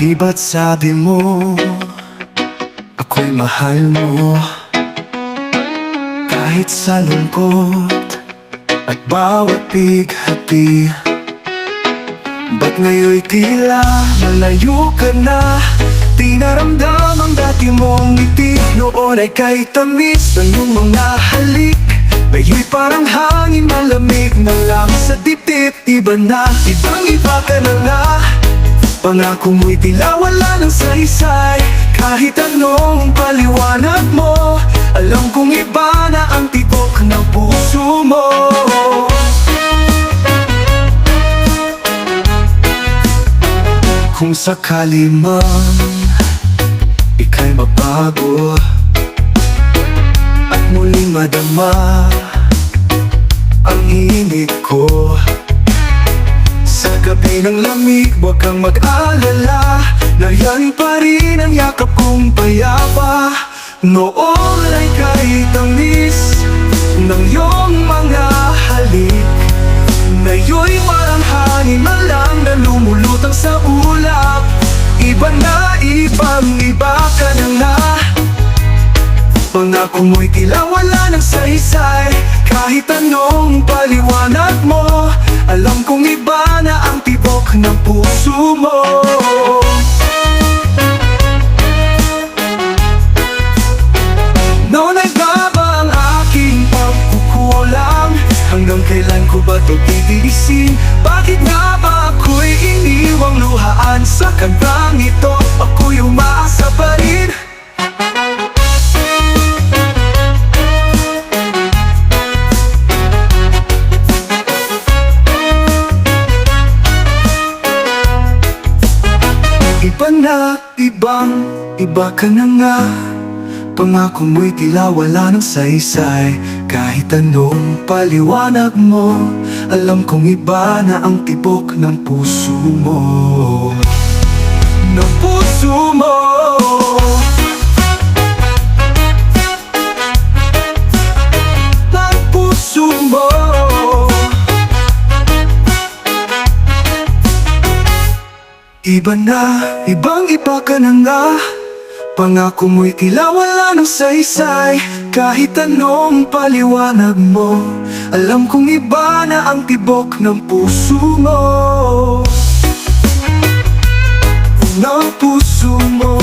Di ba't sabi mo ako'y mahal mo? Kahit sa lungkot at bawat bighati. Ba't ngayon'y tila malayo ka na? Di naramdam ang dati mong ngiti. Noon ay kay tamis ng iyong mga halik. Ngayon'y parang hangin malamig na lang sa dibdib. Iba na, ibang iba ka na nga. Pangako mo'y tila wala ng saysay. Kahit anong paliwanag mo, alam kong iba na ang tibok ng puso mo. Kung sakali man ika'y mabago at muling madama ang init ko sa gabi ng lamig, huwag kang mag-alala. Nayan pa rin ang yakap kong payapa. Noon ay kay tamis ng iyong mga halik. Ngayon'y parang hangin na lang na lumulutang sa ulap. Iba na, ibang iba ka na nga. Pangako mo'y tila wala ng saysay. Kahit anong paliwanag mo, alam kong iba na ang tibok ng puso mo. Noon ay baba ang aking pagkukulang. Hanggang kailan ko ba ito titiisin? Bakit nga ba ako'y iniwang luhaan sa kantang ito? Ako'y umaasa pa rin. Iba na, iba ka na nga. Pangako mo'y tila wala ng saysay. Kahit anong paliwanag mo, alam kong iba na ang tibok ng puso mo. Ng puso mo. Ng puso mo. Iba na, ibang iba ka na nga. Pangako mo'y tila wala ng saysay. Kahit anong paliwanag mo, alam kong iba na ang tibok ng puso mo. Ng puso mo.